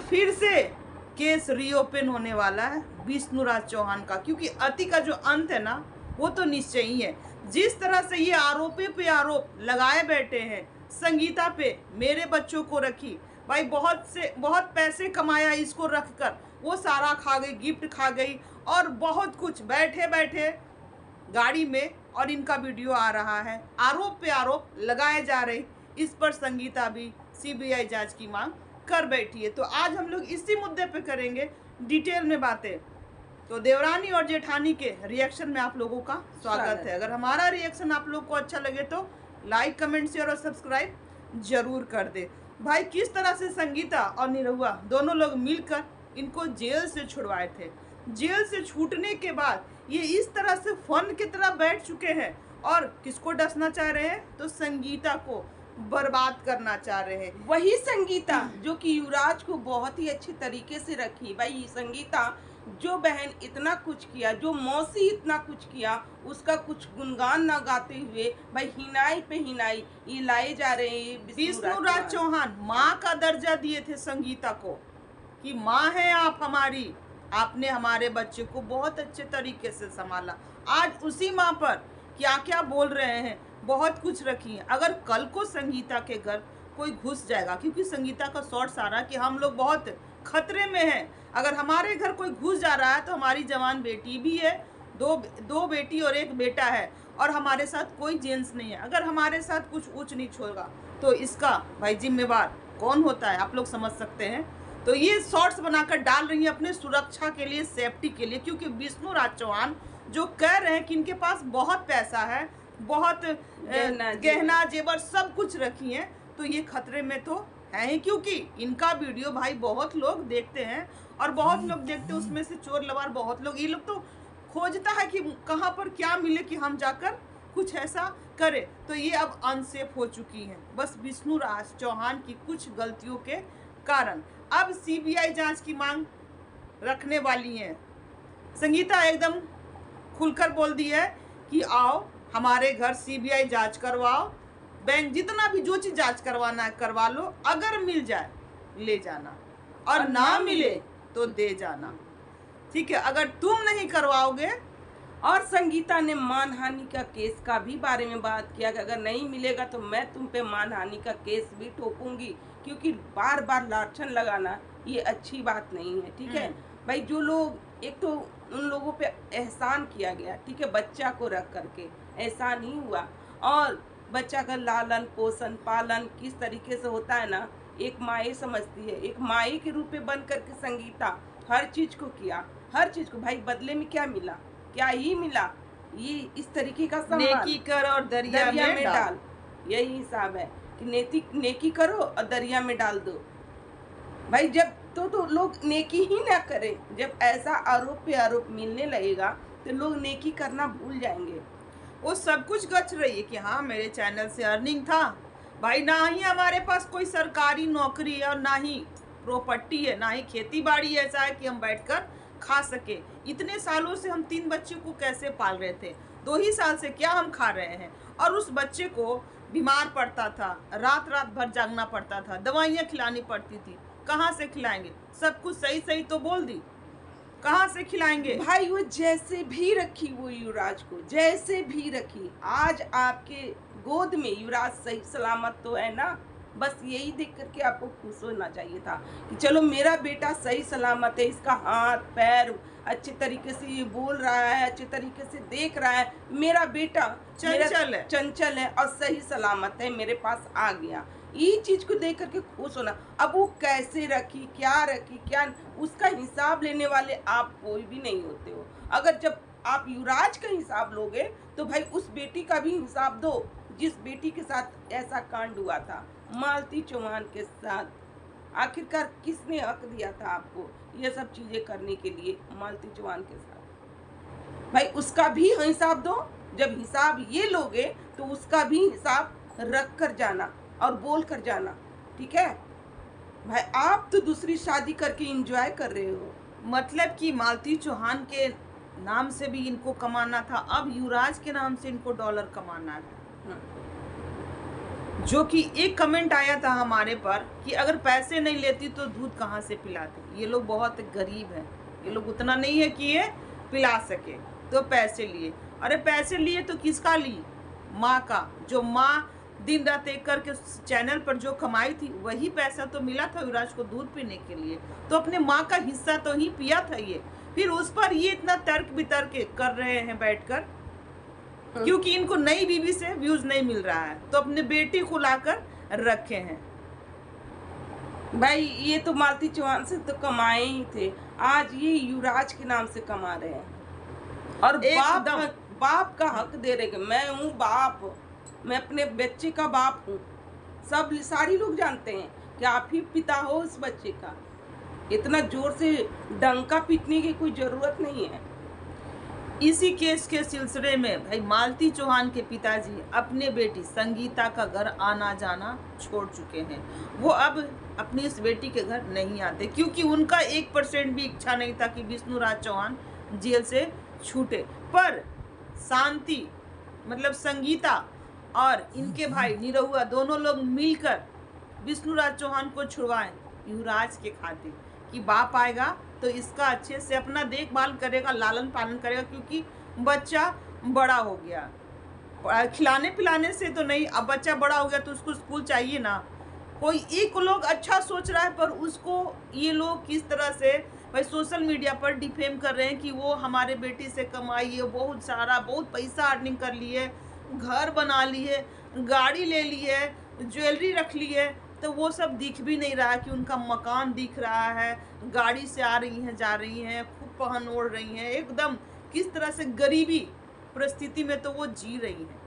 फिर से case reopen होने वाला है विष्णुराज चौहान का, क्योंकि अति का जो अंत है ना वो तो निश्चय ही है। जिस तरह से ये आरोपी पे आरोप लगाए बैठे हैं, संगीता पे मेरे बच्चों को रखी, भाई बहुत पैसे कमाया इसको रखकर, वो सारा खा गई, गिफ्ट खा गई और बहुत कुछ, बैठे बैठे गाड़ी में, और इनका वीडियो आ रहा है, आरोप पे आरोप लगाए जा रहे। इस पर संगीता भी सीबीआई जांच की मांग कर बैठी है। तो आज हम लोग इसी मुद्दे पे करेंगे डिटेल में बातें। तो देवरानी और जेठानी के रिएक्शन में आप लोगों का स्वागत है। अगर हमारा रिएक्शन आप लोग को अच्छा लगे तो लाइक, कमेंट, शेयर और सब्सक्राइब जरूर कर दे। भाई किस तरह से संगीता और निरहुआ दोनों लोग मिलकर इनको जेल से छुड़वाए थे। जेल से छूटने के बाद ये इस तरह से फन की तरह बैठ चुके हैं और किसको डसना चाह रहे हैं, तो संगीता को बर्बाद करना चाह रहे हैं। वही संगीता जो कि युवराज को बहुत ही अच्छी तरीके से रखी। भाई संगीता जो बहन इतना कुछ किया, जो मौसी इतना कुछ किया, उसका कुछ गुणगान ना गाते हुए भाई हिनाई पे हिनाई ये लाए जा रहे हैं। विष्णुराज चौहान माँ का दर्जा दिए थे संगीता को कि माँ है आप हमारी, आपने हमारे बच्चे को बहुत अच्छे तरीके से संभाला। आज उसी माँ पर क्या क्या बोल रहे हैं, बहुत कुछ रखी है। अगर कल को संगीता के घर कोई घुस जाएगा, क्योंकि संगीता का शॉर्ट सारा कि हम लोग बहुत खतरे में हैं, अगर हमारे घर कोई घुस जा रहा है तो हमारी जवान बेटी भी है, दो बेटी और एक बेटा है, और हमारे साथ कोई जेंट्स नहीं है, अगर हमारे साथ कुछ ऊंच नीच होगा तो इसका भाई जिम्मेवार कौन होता है, आप लोग समझ सकते हैं। तो ये शॉर्ट्स बनाकर डाल रही है अपने सुरक्षा के लिए, सेफ्टी के लिए, क्योंकि विष्णुराज चौहान जो कह रहे हैं कि इनके पास बहुत पैसा है, बहुत गहना जेवर सब कुछ रखी है, तो ये खतरे में तो है ही, क्योंकि इनका वीडियो भाई बहुत लोग देखते हैं और बहुत लोग देखते हैं, उसमें से चोर लवार बहुत लोग, ये लोग तो खोजता है कि कहाँ पर क्या मिले कि हम जाकर कुछ ऐसा करें। तो ये अब अनसेफ हो चुकी हैं बस विष्णुराज चौहान की कुछ गलतियों के कारण। अब सीबीआई जांच की मांग रखने वाली हैं। संगीता एकदम खुलकर बोल दी है कि आओ हमारे घर सीबीआई जांच करवाओ, बैंक जितना भी जो चीज जांच करवाना है करवा लो, अगर मिल जाए ले जाना और ना मिले तो दे जाना, ठीक है, अगर तुम नहीं करवाओगे। और संगीता ने मानहानि का केस का भी बारे में बात किया कि अगर नहीं मिलेगा तो मैं तुम पे मानहानि का केस भी ठोकूंगी, क्योंकि बार बार लाठन लगाना ये अच्छी बात नहीं है। ठीक है भाई, जो लोग, एक तो उन लोगों पे एहसान किया गया, ठीक है, बच्चा को रख करके एहसान ही हुआ, और बच्चा का लालन पोषण पालन किस तरीके से होता है ना, एक माए समझती है, एक माए के रूप में बन करके संगीता हर चीज को किया, हर चीज को। भाई बदले में क्या मिला, क्या ही मिला, ये इस तरीके का नेकी कर और दरिया में डाल, यही हिसाब है कि नेकी करो और दरिया में डाल दो। भाई जब तो लोग नेकी ही ना करें, जब ऐसा आरोप पे आरोप मिलने लगेगा तो लोग नेकी करना भूल जाएंगे। वो सब कुछ गच रही है कि हाँ मेरे चैनल से अर्निंग था, भाई ना ही हमारे पास कोई सरकारी नौकरी है और ना ही प्रॉपर्टी है, ना ही खेती बाड़ी ऐसा है कि हम बैठकर खा सके। इतने सालों से हम 3 बच्चे को कैसे पाल रहे थे, 2 ही साल से क्या हम खा रहे हैं, और उस बच्चे को बीमार पड़ता था, रात रात भर जागना पड़ता था, दवाइयाँ खिलानी पड़ती थी, कहाँ से खिलाएंगे, सब कुछ सही सही तो बोल दी, कहाँ से खिलाएंगे। भाई वो जैसे भी रखी, वो युवराज को जैसे भी रखी, आज आपके गोद में युवराज सही सलामत तो है ना, बस यही देख करके आपको खुश होना चाहिए था कि चलो मेरा बेटा सही सलामत है, इसका हाथ पैर अच्छे तरीके से ये बोल रहा है, अच्छे तरीके से देख रहा है, मेरा बेटा चंचल है और सही सलामत है, मेरे पास आ गया। ये चीज को देख करके खुश होना। अब वो कैसे रखी, क्या उसका हिसाब लेने वाले आप कोई भी नहीं होते हो। अगर जब आप युवराज का हिसाब लोगे तो भाई उस बेटी का भी हिसाब दो जिस बेटी के साथ ऐसा कांड हुआ था, मालती चौहान के साथ। आखिरकार किसने हक दिया था आपको ये सब चीजें करने के लिए, मालती चौहान के साथ? भाई उसका भी हिसाब दो। जब हिसाब ये लोगे तो उसका भी हिसाब रख कर जाना और बोल कर जाना, ठीक है भाई। आप तो दूसरी शादी करके एंजॉय कर रहे हो, मतलब कि मालती चौहान के नाम से भी इनको कमाना था, अब युवराज के नाम से इनको डॉलर कमाना है। जो कि एक कमेंट आया था हमारे पर कि अगर पैसे नहीं लेती तो दूध कहाँ से पिलाती। ये लोग बहुत गरीब हैं, ये लोग उतना नहीं है कि ये पिला सके, तो पैसे लिए। अरे पैसे लिए तो किसका लिए? माँ का। जो माँ दिन रात एक करके चैनल पर जो कमाई थी वही पैसा तो मिला था युवराज को दूध पीने के लिए, तो अपने माँ का हिस्सा तो ही पिया था ये। फिर उस पर ये इतना तर्क वितर्क कर रहे हैं बैठकर, क्योंकि इनको नई बीवी से व्यूज नहीं मिल रहा है तो अपने बेटी को लाकर रखे हैं। भाई ये तो मालती चौहान से तो कमाए ही थे, आज ये युवराज के नाम से कमा रहे हैं। और एकदम। बाप का हक दे रहे हैं। मैं हूँ बाप, मैं अपने बच्चे का बाप हूँ। सब सारी लोग जानते हैं कि आप ही पिता हो उस बच्चे का। इतना जोर से डंका पीटने की कोई जरूरत नहीं है। इसी केस के सिलसिले में भाई मालती चौहान के पिताजी अपने बेटी संगीता का घर आना जाना छोड़ चुके हैं। वो अब अपनी इस बेटी के घर नहीं आते, क्योंकि उनका 1% भी इच्छा नहीं था कि विष्णुराज चौहान जेल से छूटे। पर शांति मतलब संगीता और इनके भाई निरहुआ दोनों लोग मिलकर विष्णुराज चौहान को छुड़वाएं युवराज के खातिर, कि बाप आएगा तो इसका अच्छे से अपना देखभाल करेगा, लालन पालन करेगा, क्योंकि बच्चा बड़ा हो गया। खिलाने पिलाने से तो नहीं, अब बच्चा बड़ा हो गया तो उसको स्कूल चाहिए ना। कोई एक लोग अच्छा सोच रहा है पर उसको ये लोग किस तरह से भाई सोशल मीडिया पर डिफेम कर रहे हैं कि वो हमारे बेटी से कमाई है, बहुत सारा बहुत पैसा अर्निंग कर ली है, घर बना ली है, गाड़ी ले ली है, ज्वेलरी रख ली है। तो वो सब दिख भी नहीं रहा कि उनका मकान दिख रहा है, गाड़ी से आ रही हैं जा रही हैं, खूब पहन ओढ़ रही हैं, एकदम किस तरह से गरीबी परिस्थिति में तो वो जी रही हैं।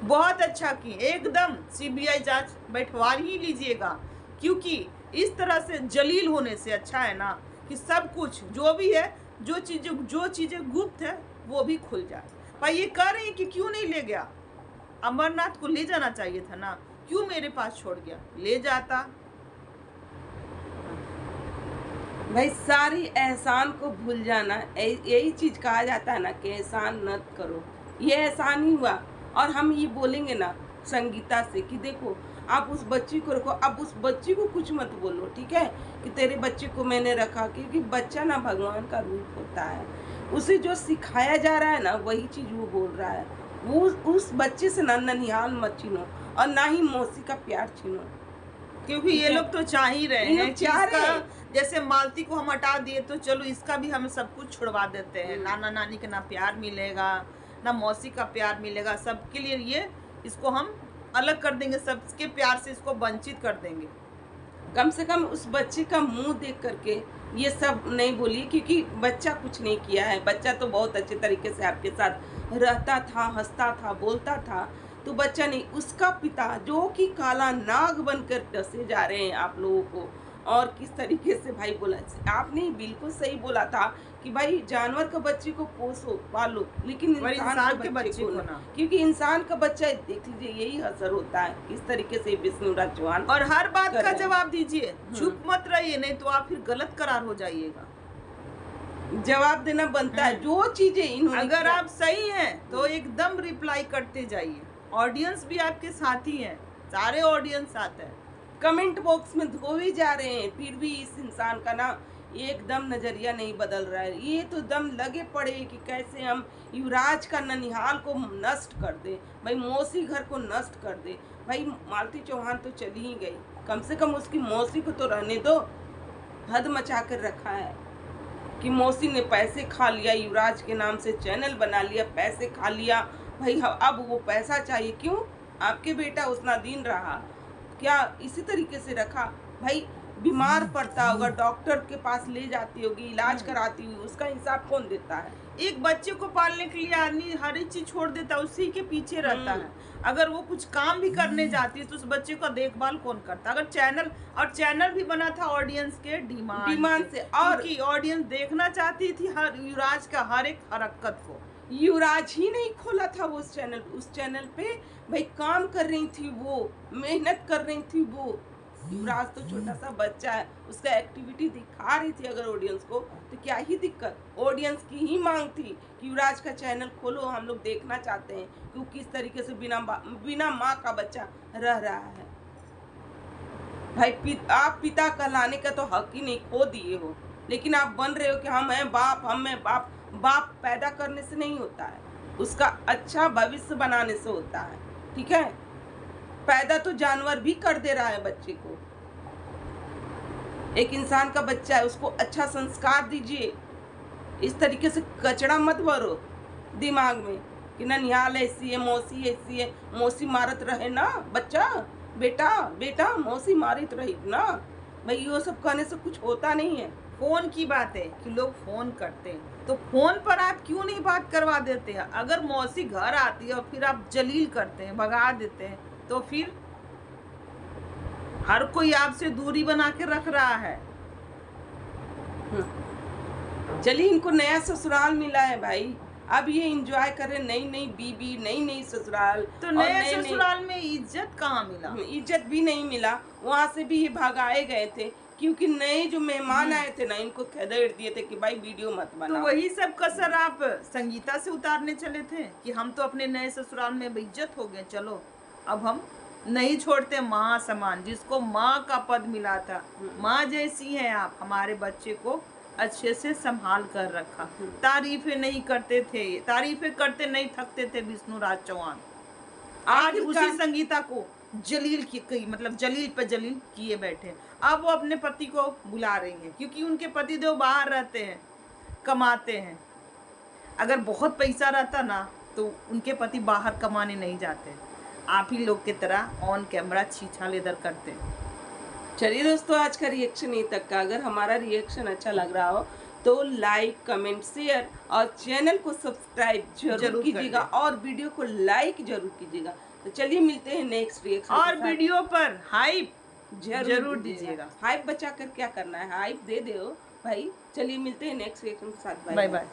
बहुत अच्छा की, एकदम सीबीआई जांच बैठवा ही लीजिएगा, क्योंकि इस तरह से जलील होने से अच्छा है ना कि सब कुछ जो भी है, जो चीज़ें गुप्त है वो भी खुल जाए। भाई ये कह रही है कि क्यों नहीं ले गया, अमरनाथ को ले जाना चाहिए था ना, क्यों मेरे पास छोड़ गया, ले जाता। भाई सारी एहसान को भूल जाना, यही चीज कहा जाता है ना कि एहसान मत करो। ये एहसान ही हुआ। और हम ये बोलेंगे ना संगीता से कि देखो आप उस बच्ची को रखो, अब उस बच्ची को कुछ मत बोलो, ठीक है, कि तेरे बच्चे को मैंने रखा, क्योंकि बच्चा ना भगवान का रूप होता है। उसे जो सिखाया जा रहा है ना वही चीज वो बोल रहा है। वो उस बच्चे से ना ननिहाल मत छीनो और ना ही मौसी का प्यार छीनो, क्योंकि ये लोग तो चाह ही रहे ये हैं लोग कि चाह रहे इसका, हैं। जैसे मालती को हम हटा दिए तो चलो इसका भी हम सब कुछ छुड़वा देते हैं, नाना नानी का ना प्यार मिलेगा ना मौसी का प्यार मिलेगा, सबके लिए ये इसको हम अलग कर देंगे, सबके प्यार से इसको वंचित कर देंगे। कम से कम उस बच्चे का मुंह देख करके ये सब नहीं बोलिए, क्योंकि बच्चा कुछ नहीं किया है। बच्चा तो बहुत अच्छे तरीके से आपके साथ रहता था, हंसता था, बोलता था। तो बच्चा नहीं, उसका पिता जो कि काला नाग बनकर डसे जा रहे हैं आप लोगों को। और किस तरीके से भाई बोला, आपने बिल्कुल सही बोला था कि भाई जानवर का बच्चे को पोसो पालो, लेकिन इंसान के बच्चे को ना, क्योंकि इंसान का बच्चा देख लीजिए यही असर होता है। किस तरीके से विष्णुराज चौहान और हर बात का जवाब दीजिए, चुप मत रहिए, नहीं तो आप फिर गलत करार हो जाइएगा। जवाब देना बनता है। जो चीजें इन्होंने अगर आप सही हैं तो एकदम रिप्लाई करते जाइए, ऑडियंस भी आपके साथ ही है, सारे ऑडियंस साथ है। कमेंट बॉक्स में धो ही जा रहे हैं, फिर भी इस इंसान का ना एकदम नजरिया नहीं बदल रहा है। ये तो दम लगे पड़े कि कैसे हम युवराज का ननिहाल को नष्ट कर दे, भाई मौसी घर को नष्ट कर दे। भाई मालती चौहान तो चली ही गई, कम से कम उसकी मौसी को तो रहने दो। हद मचा कर रखा है कि मौसी ने पैसे खा लिया, युवराज के नाम से चैनल बना लिया, पैसे खा लिया। भाई अब वो पैसा चाहिए, क्यों? आपके बेटा उतना दिन रहा, क्या इसी तरीके से रखा? भाई बीमार पड़ता होगा, डॉक्टर के पास ले जाती होगी, इलाज कराती हुई, उसका हिसाब कौन देता है? एक बच्चे को पालने के लिए आदमी हर एक चीज छोड़ देता है, उसी के पीछे रहता है। अगर वो कुछ काम भी करने जाती है तो उस बच्चे का देखभाल कौन करता? अगर चैनल भी बना था ऑडियंस के डिमांड से, और ऑडियंस देखना चाहती थी हर युवराज का हर एक हरकत को। युवराज ही नहीं खोला था वो उस चैनल पे भाई काम कर रही थी, वो मेहनत कर रही थी, वो युवराज तो छोटा सा बच्चा है, उसका एक्टिविटी दिखा रही थी अगर ऑडियंस को, तो क्या ही दिक्कत। ऑडियंस की ही मांग थी कि युवराज का चैनल खोलो, हम लोग देखना चाहते हैं कि वो किस तरीके से बिना माँ का बच्चा रह रहा है। भाई आप पिता कहलाने का तो हक ही नहीं, खो दिए हो, लेकिन आप बन रहे हो कि हम हैं बाप, हम हैं बाप। बाप पैदा करने से नहीं होता है, उसका अच्छा भविष्य बनाने से होता है, ठीक है। पैदा तो जानवर भी कर दे रहा है बच्चे को। एक इंसान का बच्चा है, उसको अच्छा संस्कार दीजिए। इस तरीके से कचड़ा मत भरो दिमाग में कि ननिहाल ऐसी है, मौसी मारत रहे ना बच्चा, बेटा बेटा मौसी मारित रही ना। भाई ये सब कहने से कुछ होता नहीं है। फोन की बात है कि लोग फोन करते हैं, तो फोन पर आप क्यों नहीं बात करवा देते हैं? अगर मौसी घर आती है और फिर आप जलील करते हैं, भगा देते हैं, तो फिर हर कोई आपसे दूरी बना के रख रहा है। चलिए, इनको नया ससुराल मिला है भाई, अब ये एंजॉय करे, नई नई बीबी, नई नई ससुराल। तो नए ससुराल में इज्जत कहाँ मिला? इज्जत भी नहीं मिला, वहाँ से भी ये भगाए गए थे क्योंकि नए जो मेहमान आए थे ना, इनको खदेड़ दिए थे कि भाई वीडियो मत तो बनाओ। वही सब कसर आप संगीता से उतारने चले थे कि हम तो अपने नए ससुराल में बेइज्जत हो गए, चलो अब हम नहीं छोड़ते माँ समान, जिसको माँ का पद मिला था। माँ जैसी हैं आप, हमारे बच्चे को अच्छे से संभाल कर रखा। तारीफें नहीं करते थे, तारीफें करते नहीं थकते थे विष्णु राज चौहान। आज उसी संगीता को जलील की मतलब जलील पे जलील किए बैठे। अब वो अपने पति को बुला रही हैं क्योंकि उनके पति देव बाहर रहते हैं, कमाते हैं। अगर बहुत पैसा रहता ना तो उनके पति बाहर कमाने नहीं जाते, आप ही लोग की तरह ऑन कैमरा छीछा लेदर करते। चलिए दोस्तों, आज का रिएक्शन यहीं तक का। अगर हमारा रिएक्शन अच्छा लग रहा हो तो लाइक, कमेंट, शेयर और चैनल को सब्सक्राइब जरूर कीजिएगा और वीडियो को लाइक जरूर कीजिएगा। तो चलिए मिलते हैं नेक्स्ट रिएक्शन और वीडियो पर हाइप जरूर दीजिएगा। हाइप बचा कर क्या करना है, हाइप दे दो भाई। चलिए मिलते हैं नेक्स्ट रिएक्शन के साथ। Bye bye.